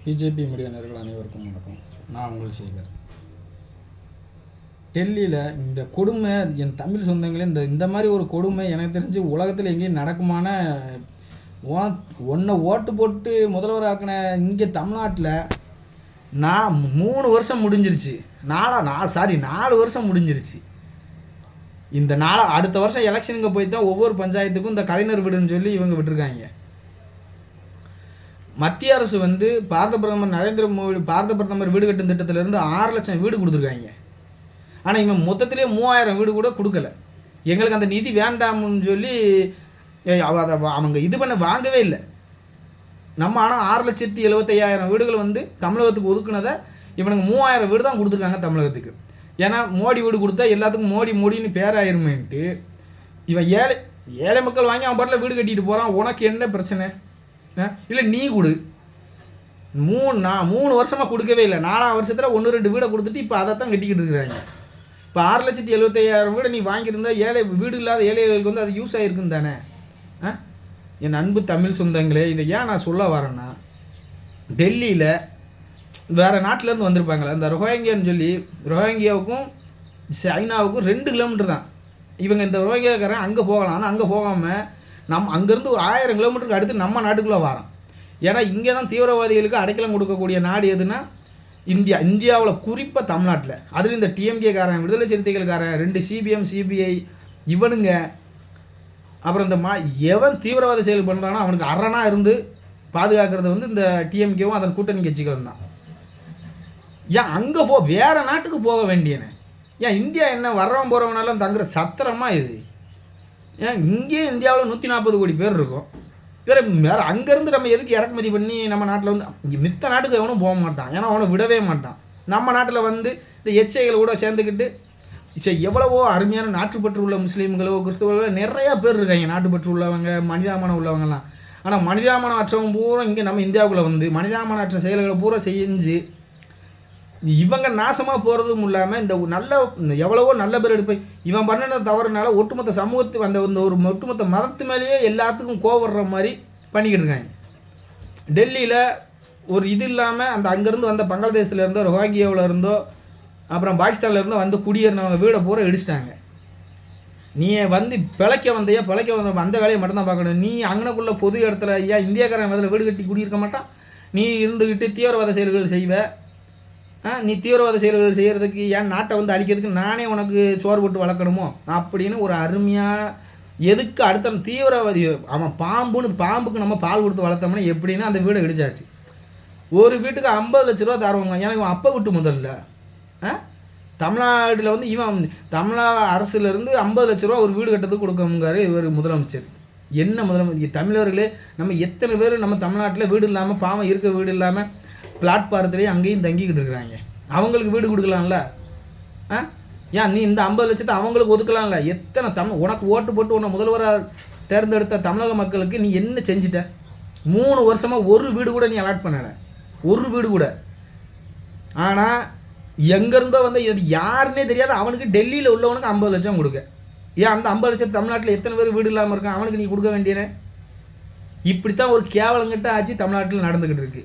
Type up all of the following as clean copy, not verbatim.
BJP media நேயர்கள் அனைவருக்கும் வணக்கம். நான் உங்கள் சேகர். டெல்லியில் இந்த கொடுமை, என் தமிழ் சொந்தங்களே, இந்த மாதிரி ஒரு கொடுமை எனக்கு தெரிஞ்சு உலகத்தில் எங்கேயும் நடக்குமான. ஒன்றை ஓட்டு போட்டு முதல்வர் ஆக்கின இங்கே தமிழ்நாட்டில் நான் 3 வருஷம் முடிஞ்சிருச்சு. 4 வருஷம் முடிஞ்சிருச்சு. இந்த அடுத்த வருஷம் எலெக்ஷனுக்கு போய் தான் ஒவ்வொரு பஞ்சாயத்துக்கும் இந்த கலைஞர் வீடுன்னு சொல்லி இவங்க விட்டுருக்காங்க. மத்திய அரசு பாரத பிரதமர் நரேந்திர மோடி பிரதமர் வீடு கட்டும் திட்டத்திலேருந்து 6 லட்சம் வீடு கொடுத்துருக்காங்க. ஆனால் இவன் மொத்தத்திலே 3000 வீடு கூட கொடுக்கல. எங்களுக்கு அந்த நிதி வேண்டாம்னு சொல்லி அவங்க இது பண்ண வாங்கவே இல்லை. நம்ம ஆனால் 6,75,000 வீடுகள் தமிழகத்துக்கு ஒதுக்குனதை இவனுங்க 3000 வீடு தான் கொடுத்துருக்காங்க தமிழகத்துக்கு. ஏன்னா மோடி வீடு கொடுத்தா எல்லாத்துக்கும் மோடின்னு பேராயிருமேன்ட்டு இவன் ஏழை மக்கள் வாங்கி அவன் பாட்டில் வீடு கட்டிட்டு போகிறான். உனக்கு என்ன பிரச்சனை? இல்லை நீ கொடு. 3 வருஷமாக கொடுக்கவே இல்லை. 4ஆம் வருஷத்தில் 1-2 வீடை கொடுத்துட்டு இப்போ அதை தான் கட்டிக்கிட்டு இருக்கிறாங்க. இப்போ 6,75,000 வீடை நீ வாங்கியிருந்தா வீடு இல்லாத ஏழைகளுக்கு அது யூஸ் ஆகிருக்குன்னு தானே. என் அன்பு தமிழ் சொந்தங்களே, இதை ஏன் நான் சொல்ல வரேன்னா, டெல்லியில் வேறு நாட்டிலேருந்து வந்திருப்பாங்களே இந்த ரோஹிங்கியான்னு சொல்லி, ரோஹிங்கியாவுக்கும் சைனாவுக்கும் 2 கிலோமீட்டர் தான். இவங்க இந்த ரோஹிங்கியாக்காரன் அங்கே போகலாம். ஆனால் அங்கே போகாமல் நம்ம அங்கேருந்து 1000 கிலோமீட்டருக்கு அடுத்து நம்ம நாட்டுக்குள்ளே வரோம். ஏன்னா இங்கே தான் தீவிரவாதிகளுக்கு அடைக்கலம் கொடுக்கக்கூடிய நாடு எதுனா இந்தியாவில் குறிப்பாக தமிழ்நாட்டில். அதில் இந்த டிஎம்கேக்காரன், விடுதலை சிறுத்தைகளுக்காரன், 2 சிபிஎம் சிபிஐ இவனுங்க, அப்புறம் இந்த எவன் தீவிரவாத செயல் பண்ணுறானோ அவனுக்கு அரணாக இருந்து பாதுகாக்கிறது இந்த டிஎம்கேவும் அதன் கூட்டணி கட்சிகளும் தான். ஏன் அங்கே வேறு நாட்டுக்கு போக வேண்டியன? ஏன் இந்தியா என்ன வர்றவன் போகிறவனாலும் தங்குற சத்திரமா இது? ஏன் இங்கேயே இந்தியாவில் 140 கோடி பேர் இருக்கும். வேறு அங்கேருந்து நம்ம எதுக்கு இறக்குமதி பண்ணி நம்ம நாட்டில் மித்த நாட்டுக்கு எவனும் போக மாட்டான். ஏன்னா அவனை விடவே மாட்டான். நம்ம நாட்டில் இந்த எச்சைகள் கூட சேர்ந்துக்கிட்டு எவ்வளவோ அருமையான நாட்டுப்பற்று உள்ள முஸ்லீம்களோ கிறிஸ்துவர்களோ நிறையா பேர் இருக்காங்க. நாட்டுப்பற்று உள்ளவங்க, மனிதாமானம் உள்ளவங்கலாம். ஆனால் மனிதாமானம் அற்றவங்க பூரா இங்கே நம்ம இந்தியாவுக்குள்ளே மனிதாமானம் அற்ற செயல்களை பூரா செஞ்சு இவங்க நாசமாக போகிறதும் இல்லாமல் இந்த எவ்வளவோ நல்ல பேர் எடுப்பை இவன் பண்ணின தவறுனால ஒட்டுமொத்த சமூகத்து ஒரு ஒட்டுமொத்த மதத்து மேலேயே எல்லாத்துக்கும் கோவப்படுற மாதிரி பண்ணிக்கிட்டு இருக்காங்க. டெல்லியில் ஒரு இது இல்லாமல் அங்கேருந்து வந்த பங்களாதேஷில் இருந்தோ, ரோஹிங்கியாவில் இருந்தோ, அப்புறம் பாகிஸ்தானில் இருந்தோ குடியேறினவங்க வீடை பூரா இடிச்சிட்டாங்க. நீ பிழைக்க வந்த அந்த வேலையை மட்டும்தான் பார்க்கணும். நீ அங்கனக்குள்ளே பொது இடத்துல இந்தியாக்காரன் அதில் வீடு கட்டி குடியிருக்க மாட்டான். நீ இருந்துக்கிட்டு தீவிரவாத செயல்கள் செய்வ. நீ தீவிரவாத செயல்கள் செய்கிறதுக்கு ஏன் நாட்டை அழிக்கிறதுக்கு நானே உனக்கு சோறு போட்டு வளர்க்கணுமோ அப்படின்னு ஒரு அருமையாக எதுக்கு அடுத்த தீவிரவாதி அவன் பாம்புக்கு நம்ம பால் கொடுத்து வளர்த்தோம்னா எப்படின்னா அந்த வீடை இடிச்சாச்சு. ஒரு வீட்டுக்கு 50 லட்ச ரூபா தருவாங்க. ஏன்னா இவன் அப்போ விட்டு முதல்ல தமிழ்நாட்டில் இவன் தமிழ்நாடு அரசுலேருந்து 50 லட்ச ரூபா ஒரு வீடு கட்டுறதுக்கு கொடுக்கமுங்காரு இவர் முதலமைச்சர். என்ன முதலமைச்சர்? தமிழர்களே நம்ம எத்தனை பேர் நம்ம தமிழ்நாட்டில் வீடு இல்லாமல் பாவம் இருக்க வீடு இல்லாமல் பிளாட்பாரத்துலேயே அங்கேயும் தங்கிக்கிட்டு இருக்கிறாங்க. அவங்களுக்கு வீடு கொடுக்கலாம்ல? ஏன் நீ இந்த 50 லட்சத்தை அவங்களுக்கு ஒதுக்கலாம்ல? எத்தனை உனக்கு ஓட்டு போட்டு உன்னை முதல்வராக தேர்ந்தெடுத்த தமிழக மக்களுக்கு நீ என்ன செஞ்சிட்ட? 3 வருஷமாக ஒரு வீடு கூட நீ அலாட் பண்ணலை. ஒரு வீடு கூட. ஆனால் எங்கேருந்தோ இது யாருன்னே தெரியாத அவனுக்கு டெல்லியில் உள்ளவனுக்கு 50 லட்சம் கொடுக்க. ஏன் அந்த 50 லட்சம் தமிழ்நாட்டில் எத்தனை பேர் வீடு இல்லாமல் இருக்கான்? அவனுக்கு நீ கொடுக்க வேண்டியனே. இப்படித்தான் ஒரு கேவலங்கிட்ட ஆட்சி தமிழ்நாட்டில் நடந்துக்கிட்டு இருக்கு.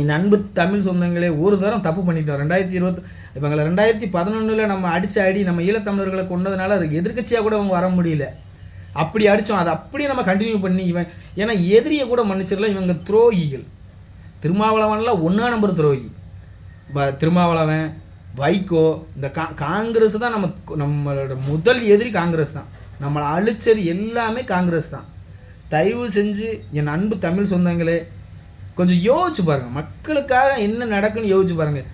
என் அன்பு தமிழ் சொந்தங்களே, ஒரு தரம் தப்பு பண்ணிட்டோம். 2020 இவங்களை 2011 நம்ம அடி நம்ம ஈழத்தமிழர்களை கொண்டதுனால எதிர்கட்சியாக கூட அவங்க வர முடியல. அப்படி அடித்தோம். அதை அப்படியே நம்ம கண்டினியூ பண்ணி ஏன்னா எதிரியை கூட மன்னிச்சிடலாம். இவங்க துரோகிகள். திருமாவளவன்லாம் 1ஆம் நம்பர் துரோகி. திருமாவளவன், வைகோ, இந்த காங்கிரஸ் தான் நம்மளோட முதல் எதிரி. காங்கிரஸ் தான் நம்மளை அழிச்சது. எல்லாமே காங்கிரஸ் தான். தயவு செஞ்சு என் அன்பு தமிழ் சொந்தங்களே கொஞ்சம் யோசிச்சு பாருங்கள். மக்களுக்காக என்ன நடக்குன்னு யோசிச்சு பாருங்கள்.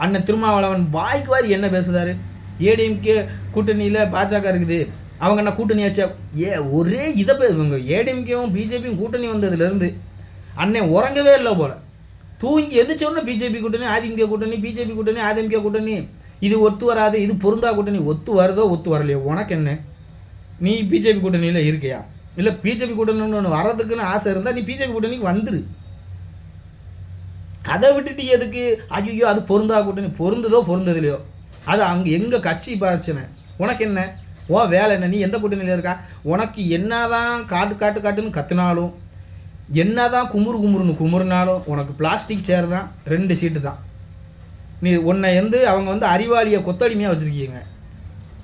அண்ணன் திருமாவளவன் வாய்க்கு வாரி என்ன பேசுகிறாரு? ஏடிஎம்கே கூட்டணியில் பாஜக இருக்குது, அவங்க என்ன கூட்டணியாச்சா? ஒரே இதை இவங்க ஏடிஎம்கேவும் பிஜேபியும் கூட்டணி வந்ததுலேருந்து அண்ணன் உறங்கவே இல்லை போல். தூங்கி எந்திரிச்சோன்னா பிஜேபி கூட்டணி, அதிமுக கூட்டணி, பிஜேபி கூட்டணி, அதிமுக கூட்டணி, இது ஒத்து வராது, இது பொருந்தா கூட்டணி. ஒத்து வருதோ ஒத்து வரலையோ உனக்கு என்ன? நீ பிஜேபி கூட்டணியில் இருக்கியா? இல்லை பிஜேபி கூட்டணி ஒன்று வர்றதுக்குன்னு ஆசை இருந்தால் நீ பிஜேபி கூட்டணிக்கு வந்துரு. அதை விட்டுட்டு எதுக்கு ஐயோ அது பொருந்தா கூட்டணி? பொருந்ததோ பொருந்ததுலையோ அது அங்கே எங்கள் கட்சி பிரச்சனை. உனக்கு என்ன? வேலை என்ன? நீ எந்த கூட்டணியில் இருக்கா? உனக்கு என்ன தான் காட்டுன்னு கத்துனாலும் என்ன தான் குமுறுன்னு குமுறுனாலும் உனக்கு பிளாஸ்டிக் சேர் தான் 2 சீட்டு தான். நீ உன்னை அவங்க அறிவாளியை கொத்தடிமையாக வச்சுருக்கீங்க.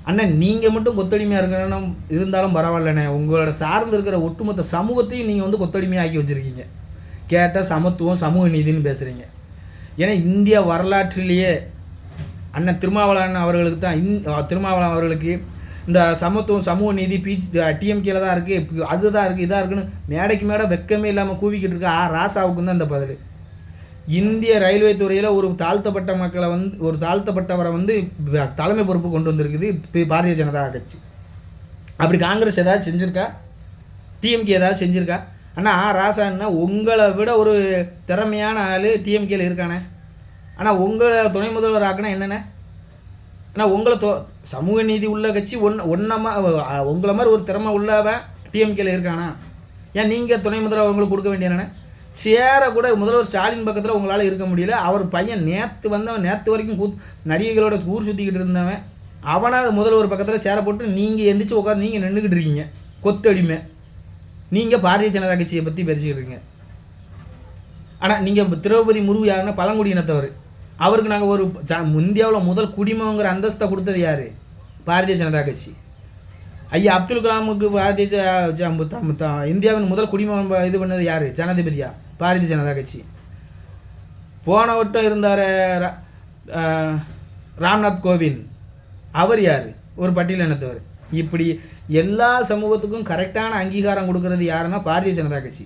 அண்ணன் நீங்கள் மட்டும் கொத்தடிமையாக இருக்கணும் இருந்தாலும் பரவாயில்லண்ணே, உங்களோட சார்ந்து இருக்கிற ஒட்டுமொத்த சமூகத்தையும் நீங்கள் கொத்தடிமையாக ஆக்கி வச்சுருக்கீங்க. கேட்டால் சமத்துவம் சமூக நீதினு பேசுகிறீங்க. ஏன்னா இந்திய வரலாற்றிலேயே அண்ணன் திருமாவளவன் அவர்களுக்கு தான் திருமாவளவன் அவர்களுக்கு இந்த சமத்துவம் சமூக நீதி டிஎம்கேல தான் இருக்குது, அதுதான் இருக்குது, இதாக இருக்குன்னு மேடைக்கு மேடை வெக்கமே இல்லாமல் கூவிக்கிட்டு இருக்க ராசாவுக்கு தான் இந்த பதில். இந்திய ரயில்வே துறையில் ஒரு தாழ்த்தப்பட்ட மக்களை ஒரு தாழ்த்தப்பட்டவரை தலைமை பொறுப்பு கொண்டு வந்திருக்குது பாரதிய ஜனதா கட்சி. அப்படி காங்கிரஸ் ஏதாவது செஞ்சுருக்கா? டிஎம்கே ஏதாவது செஞ்சுருக்கா? ஆனால் ராசான்னா உங்களை விட ஒரு திறமையான ஆள் டிஎம்கேல இருக்கானே. ஆனால் உங்களை துணை முதல்வர் ஆக்கினா என்னென்ன? ஆனால் உங்களை சமூக நீதி உள்ள கட்சி உங்களை மாதிரி ஒரு திறமை உள்ளவன் டிஎம்கேல இருக்கானா? ஏன் நீங்கள் துணை முதல்வர் உங்களுக்கு கொடுக்க வேண்டிய என்னென்ன? சேர கூட முதல்வர் ஸ்டாலின் பக்கத்தில் உங்களால் இருக்க முடியல. அவர் பையன் நேற்று வரைக்கும் நடிகைகளோட ஊர் சுற்றிக்கிட்டு இருந்தவன் அவனாக முதல்வர் பக்கத்தில் சேர போட்டு நீங்கள் எந்திரிச்சு உட்காந்து நீங்கள் நின்றுக்கிட்டு இருக்கீங்க கொத்தடிமை. நீங்கள் பாரதிய ஜனதா கட்சியை பற்றி பேசிக்கிட்டு இருக்கீங்க. ஆனால் நீங்கள் திரௌபதி முர்மு யாருன்னா பழங்குடியினத்தவர். அவருக்கு நாங்கள் ஒரு இந்தியாவில் முதல் குடிமகங்கிற அந்தஸ்தை கொடுத்தது யார்? பாரதிய ஜனதா கட்சி. ஐயா அப்துல் கலாமுக்கு இந்தியாவின் முதல் குடிமகன் இது பண்ணது யார்? ஜனாதிபதியா? பாரதிய ஜனதா கட்சி. போன வட்டம் இருந்தார் ராம்நாத் கோவிந்த், அவர் யார்? ஒரு பட்டியலினத்தவர். இப்படி எல்லா சமூகத்துக்கும் கரெக்டான அங்கீகாரம் கொடுக்கறது யாருன்னா பாரதிய ஜனதா கட்சி.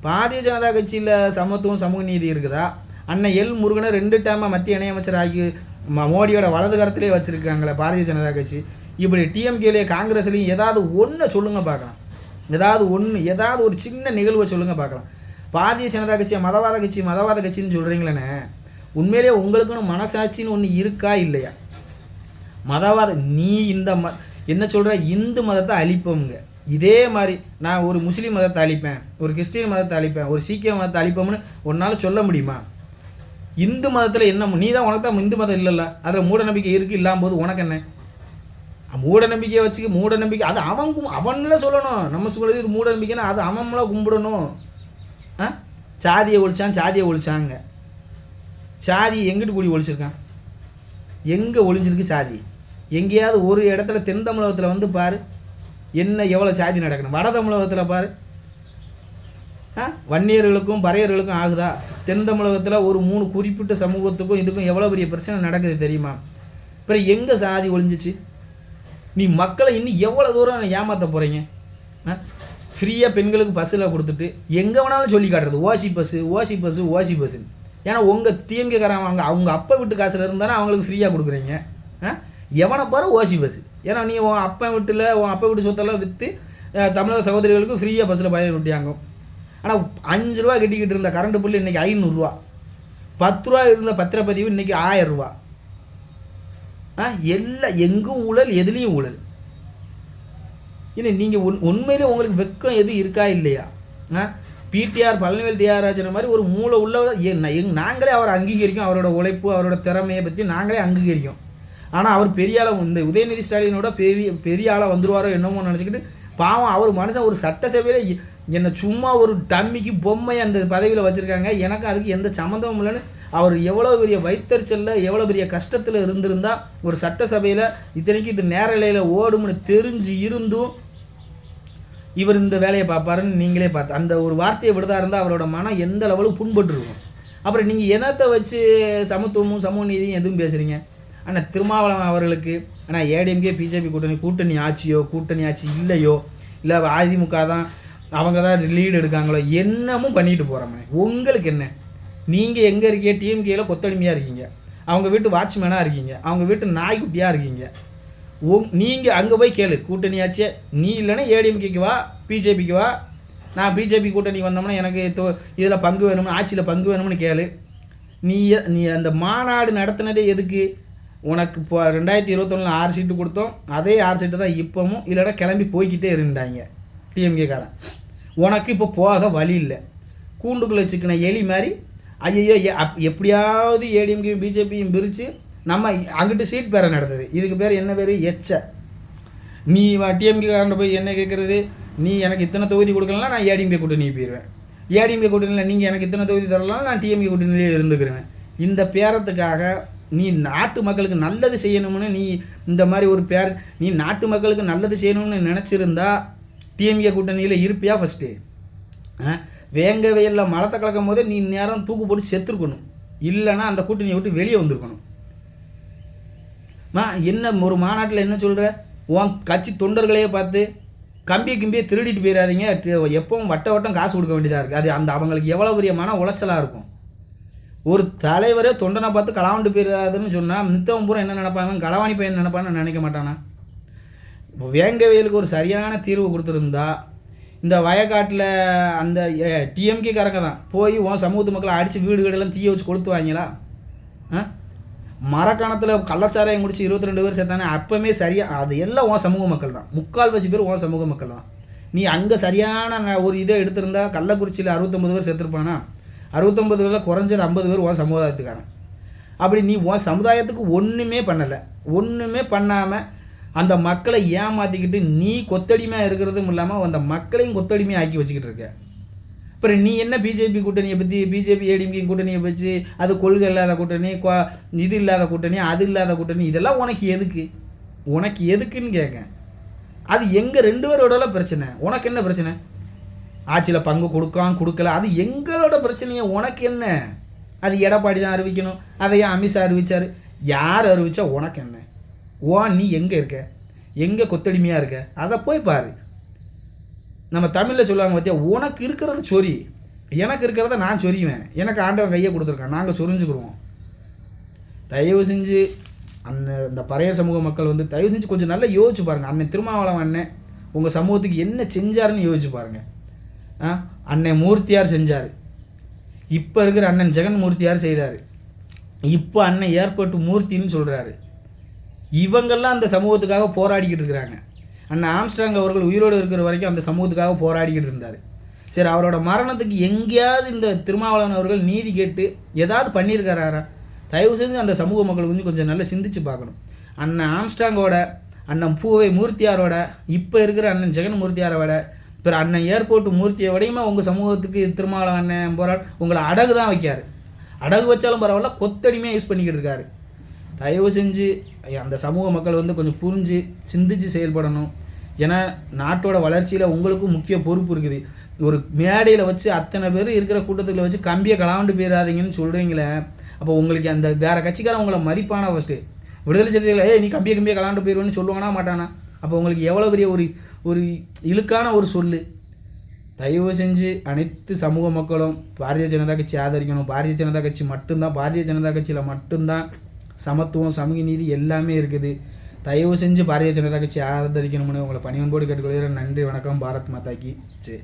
பாரதிய ஜனதா கட்சியில் சமத்துவம் சமூக நீதி இருக்குதா? அண்ணன் எல் முருகனை 2 டைமாக மத்திய இணையமைச்சர் ஆகி மோடியோட வலது கரத்திலே வச்சுருக்காங்களே பாரதிய ஜனதா கட்சி. இப்படி டிஎம்கேலேயே காங்கிரஸ்லேயும் ஏதாவது ஒன்று சொல்லுங்கள் பார்க்கலாம். ஏதாவது ஒரு சின்ன நிகழ்வை சொல்லுங்கள் பார்க்கலாம். பாரதிய ஜனதா கட்சியை மதவாத கட்சின்னு சொல்கிறீங்களேண்ணே, உண்மையிலேயே உங்களுக்குன்னு மனசாட்சின்னு ஒன்று இருக்கா இல்லையா? நீ என்ன சொல்கிற? இந்து மதத்தை அழிப்போங்க. இதே மாதிரி நான் ஒரு முஸ்லீம் மதத்தை அழிப்பேன், ஒரு கிறிஸ்டின் மதத்தை அழிப்பேன், ஒரு சீக்கிய மதத்தை அழிப்போம்னு ஒன்றால் சொல்ல முடியுமா? இந்து மதத்தில் என்ன? நீ தான் உனக்கு தான் இந்து மதம் இல்லைல்ல, அதில் மூட நம்பிக்கை இருக்குது இல்லாமல் போது உனக்கு என்ன? மூட நம்பிக்கையை வச்சுக்க மூட நம்பிக்கை அது அவன்ல சொல்லணும். நம்ம சொல்கிறது இது மூட நம்பிக்கைன்னா அது அவன்லாம் கும்பிடணும். சாதியை ஒழிச்சாங்க. சாதி எங்கிட்டு கூடி ஒழிச்சிருக்கான்? எங்கே ஒழிஞ்சிருக்கு சாதி? எங்கேயாவது ஒரு இடத்துல தென் தமிழகத்தில் பாரு என்ன எவ்வளோ சாதி நடக்கணும். வட தமிழகத்தில் பாரு, வன்னியர்களுக்கும் பறையர்களுக்கும் ஆகுதா? தென் தமிழகத்தில் ஒரு 3 குறிப்பிட்ட சமூகத்துக்கும் இதுக்கும் எவ்வளோ பெரிய பிரச்சனை நடக்குது தெரியுமா? அப்புறம் எங்கே சாதி ஒழிஞ்சிச்சு? நீ மக்களை இன்னும் எவ்வளோ தூரம் ஏமாற்ற போகிறீங்க? ஃப்ரீயாக பெண்களுக்கு பஸ்ஸில் கொடுத்துட்டு எங்கே வேணாலும் சொல்லி காட்டுறது ஓசி பஸ்ஸுன்னு. ஏன்னா உங்கள் டிஎம்கேக்காரன் அவங்க அப்பா வீட்டு காசில் இருந்தாலும் அவங்களுக்கு ஃப்ரீயாக கொடுக்குறீங்க. எவனை பாரு ஓசி பஸ்ஸு. ஏன்னா நீ உன் அப்பா வீட்டு சொத்தெல்லாம் விற்று தமிழக சகோதரிகளுக்கு ஃப்ரீயாக பஸ்ஸில் பயணம் விட்டியாங்க. ஆனால் 5 ரூபா கட்டிக்கிட்டு இருந்த கரண்ட் பில்லு இன்றைக்கி 500 ரூபா, 10 ரூபா இருந்த பத்திரப்பதிவு இன்றைக்கி 1000 ரூபா. எல்லாம் எங்கும் ஊழல், எதுலேயும் ஊழல். ஏன்னா நீங்கள் உண்மையிலே உங்களுக்கு வெக்கம் எதுவும் இருக்கா இல்லையா? பிடிஆர் பழனிவேல் தியாகராஜன் மாதிரி ஒரு மூளை உள்ள நாங்களே அவரை அங்கீகரிக்கும். அவரோட உழைப்பு அவரோட திறமையை பற்றி நாங்களே அங்கீகரிக்கும். ஆனால் அவர் பெரிய ஆளாக இந்த உதயநிதி ஸ்டாலினோட பெரிய ஆளாக வந்துடுவாரோ என்னமோ நினச்சிக்கிட்டு பாவம் அவர் மனுஷன் ஒரு சட்டசபையில் என்னை சும்மா ஒரு டம்மிக்கு பொம்மை அந்த பதவியில் வச்சுருக்காங்க. எனக்கு அதுக்கு எந்த சம்மந்தமும் இல்லைன்னு அவர் எவ்வளோ பெரிய வைத்தறிச்சலில் எவ்வளோ பெரிய கஷ்டத்தில் இருந்திருந்தால் ஒரு சட்டசபையில் இத்தனைக்கு இது நேரலையில் ஓடும்னு தெரிஞ்சு இருந்தும் இவர் இந்த வேலையை பார்ப்பாருன்னு நீங்களே பார்த்து அந்த ஒரு வார்த்தையை விடுதா இருந்தால் அவரோட மனம் எந்த லெவலுக்கு புண்பட்டுருக்கும். அப்புறம் நீங்கள் என்னத்தை வச்சு சமத்துவமும் சமூக நீதியும் எதுவும் பேசுகிறீங்க? ஆனால் திருமாவளவன் அவர்களுக்கு ஆனால் ஏடிஎம்கே பிஜேபி கூட்டணி ஆட்சி இல்லையோ, இல்லை அதிமுக தான் அவங்க தான் லீடு எடுக்காங்களோ என்னமும் பண்ணிட்டு போகிறோமே. உங்களுக்கு என்ன? நீங்கள் எங்கே இருக்கீங்க? டிஎம்கேயில் கொத்தடிமையாக இருக்கீங்க, அவங்க வீட்டு வாட்ச்மேனாக இருக்கீங்க, அவங்க வீட்டு நாய்க்குட்டியாக இருக்கீங்க. நீங்கள் அங்கே போய் கேளு கூட்டணியாச்சே. நீ இல்லைன்னா ஏடிஎம்கேக்கு வா, பிஜேபிக்கு வா. நான் பிஜேபி கூட்டணிக்கு வந்தோம்னா எனக்கு இதில் பங்கு வேணும்னு, ஆட்சியில் பங்கு வேணும்னு கேளு. நீ அந்த மாநாடு நடத்தினதே எதுக்கு? உனக்கு இப்போ 2021 6 சீட்டு கொடுத்தோம், அதே 6 சீட்டு தான் இப்போவும். இல்லைன்னா கிளம்பி போய்கிட்டே இருந்தாங்க டிஎம்கேக்காரன். உனக்கு இப்போ போக வழி இல்லை. கூண்டுக்குள்ளே சிக்கின எலி மாதிரி ஐயோ எப்படியாவது ஏடிஎம்கேயும் பிஜேபியும் பிரித்து நம்ம அங்கிட்டு சீட் பேர நடத்துது. இதுக்கு பேர் என்ன பேர்? நீ டிஎம்கேக்காரன் போய் என்ன கேட்குறது? நீ எனக்கு இத்தனை தொகுதி கொடுக்கலாம், நான் ஏடிஎம்கே கூட்டணி போயிடுவேன். ஏடிஎம்கே கூட்டணியில் நீங்கள் எனக்கு இத்தனை தொகுதி தரலாம், நான் டிஎம்கே கூட்டணியிலே இருந்துக்கிறேன். இந்த பேரத்துக்காக நீ நாட்டு மக்களுக்கு நல்லது செய்யணும்னு நீ இந்த மாதிரி ஒரு நீ நாட்டு மக்களுக்கு நல்லது செய்யணும்னு நினச்சிருந்தா டிஎம்கே கூட்டணியில் இருப்பியா? ஃபஸ்ட்டு வேங்க வெயிலில் மரத்தை கலக்கும் போதே நீ நேரம் தூக்கு போட்டு செத்துருக்கணும். இல்லைன்னா அந்த கூட்டணியை விட்டு வெளியே வந்திருக்கணும். என்ன ஒரு மாநாட்டில் என்ன சொல்கிற, உன் கட்சி தொண்டர்களையே பார்த்து கம்பியை திருடிட்டு போயிடாதீங்க, எப்பவும் வட்டம் காசு கொடுக்க வேண்டியதாக இருக்குது. அது அந்த அவங்களுக்கு எவ்வளோ பெரிய மன உளைச்சலாக இருக்கும். ஒரு தலைவரே தொண்டனை பார்த்து களவாண்டு போயிடாதுன்னு சொன்னால் மித்தவன் பூரா என்ன நினைப்பாங்க, களவாணி பையன் நினைப்பான்னு நினைக்க மாட்டானா? இப்போ வேங்க வெயிலுக்கு ஒரு சரியான தீர்வு கொடுத்துருந்தா இந்த வயக்காட்டில் அந்த டிஎம்கே காரங்க தான் போய் உன் சமூகத்து மக்களை அடித்து வீடுகளெல்லாம் தீய வச்சு கொளுத்துவாங்களா? மரக்காணத்தில் கள்ளச்சாராயம் முடிச்சு 22 பேர் சேர்த்தானே, அப்போவுமே சரியாக அது எல்லாம் உன் சமூக மக்கள் தான். 3/4 பேர் உன் சமூக மக்கள் தான். நீ அங்கே சரியான ஒரு இதை எடுத்திருந்தா கள்ளக்குறிச்சியில் 69 பேர் சேர்த்துருப்பானா? 69 பேரில் குறைஞ்சது 50 பேர் உன் சமுதாயத்துக்காரன். அப்படி நீ உன் சமுதாயத்துக்கு ஒன்றுமே பண்ணலை. ஒன்றுமே பண்ணாமல் அந்த மக்களை ஏமாற்றிக்கிட்டு நீ கொத்தடிமையாக இருக்கிறதும் இல்லாமல் அந்த மக்களையும் கொத்தடிமையாக ஆக்கி வச்சுக்கிட்டு இருக்க. அப்புறம் நீ என்ன பிஜேபி கூட்டணியை பற்றி, பிஜேபி ஏடிஎம்கே கூட்டணியை வச்சு அது கொள்கை இல்லாத கூட்டணி, இது இல்லாத கூட்டணி, அது இல்லாத கூட்டணி, இதெல்லாம் உனக்கு எதுக்கு? உனக்கு எதுக்குன்னு கேட்க. அது எங்கள் 2 பேரோட பிரச்சனை. உனக்கு என்ன பிரச்சனை? ஆட்சியில் பங்கு கொடுக்கல, அது எங்களோட பிரச்சனையை உனக்கு என்ன? அது எடப்பாடி தான் அறிவிக்கணும், அதை ஏன் அமித்ஷா அறிவிச்சார்? யார் அறிவிச்சா உனக்கு என்ன? நீ எங்கே இருக்க? எங்கே கொத்தடிமையாக இருக்க? அதை போய் பாரு. நம்ம தமிழில் சொல்லுவாங்க பார்த்தியா, உனக்கு இருக்கிறத சொறி, எனக்கு இருக்கிறத நான் சொறிவேன். எனக்கு ஆண்டவன் கையை கொடுத்துருக்கான், நாங்கள் சொரிஞ்சுக்கிடுவோம். தயவு செஞ்சு இந்த பறைய சமூக மக்கள் தயவு செஞ்சு கொஞ்சம் நல்லா யோசிச்சு பாருங்கள். அண்ணன் திருமாவளவன் அண்ணன் உங்கள் சமூகத்துக்கு என்ன செஞ்சாருன்னு யோசிச்சு பாருங்கள். அண்ணன் மூர்த்தியார் செஞ்சார், இப்போ இருக்கிற அண்ணன் ஜெகன்மூர்த்தியார் செய்தார், இப்போ அண்ணன் ஏர்போர்ட் மூர்த்தின்னு சொல்கிறாரு. இவங்கெல்லாம் அந்த சமூகத்துக்காக போராடிக்கிட்டு இருக்கிறாங்க. அண்ணன் ஆம்ஸ்ட்ராங் அவர்கள் உயிரோடு இருக்கிற வரைக்கும் அந்த சமூகத்துக்காக போராடிக்கிட்டு இருந்தார். சரி, அவரோட மரணத்துக்கு எங்கேயாவது இந்த திருமாவளவன் அவர்கள் நீதி கேட்டு ஏதாவது பண்ணியிருக்காரா? தயவு செஞ்சு அந்த சமூக மக்கள் கொஞ்சம் நல்லா சிந்திச்சு பார்க்கணும். அண்ணன் ஆம்ஸ்ட்ராங்கோட, அண்ணன் பூவை மூர்த்தியாரோட, இப்போ இருக்கிற அண்ணன் ஜெகன்மூர்த்தியாரோட, இப்போ அண்ணன் ஏர்போர்ட் மூர்த்தியை விடையுமா உங்கள் சமூகத்துக்கு திருமாவளவன் அண்ணன் போராட உங்களை அடகு தான் வைக்காரு. அடகு வச்சாலும் பரவாயில்ல, கொத்தடிமையாக யூஸ் பண்ணிக்கிட்டு இருக்காரு. தயவு செஞ்சு அந்த சமூக மக்கள் கொஞ்சம் புரிஞ்சு சிந்திச்சு செயல்படணும். ஏன்னா நாட்டோட வளர்ச்சியில் உங்களுக்கும் முக்கிய பொறுப்பு இருக்குது. ஒரு மேடையில் வச்சு அத்தனை பேர் இருக்கிற கூட்டத்தில் வச்சு கம்பியை கலாண்டு போயிடாதீங்கன்னு சொல்கிறீங்களே, அப்போ உங்களுக்கு அந்த வேறு கட்சிக்காரன் உங்களை மதிப்பானா? ஃபஸ்ட்டு விடுதலை சிறுத்தைகளை நீ கம்பியை கலாண்டு போயிடுவேன்னு சொல்லுவானா மாட்டானா? அப்போ உங்களுக்கு எவ்வளோ பெரிய ஒரு இழுக்கான ஒரு சொல்லு. தயவு செஞ்சு அனைத்து சமூக மக்களும் பாரதிய ஜனதா கட்சி ஆதரிக்கணும். பாரதிய ஜனதா கட்சி மட்டும்தான், பாரதிய ஜனதா கட்சியில் மட்டும்தான் சமத்துவம், சமூக நீதி எல்லாமே இருக்குது. தயவு செஞ்சு பாரதிய ஜனதா கட்சி ஆதரிக்கணும்னு உங்களை பணிவன்போடு கேட்டுக்கொள்கிறேன். நன்றி, வணக்கம். பாரத் மாதா கி ஜெய்.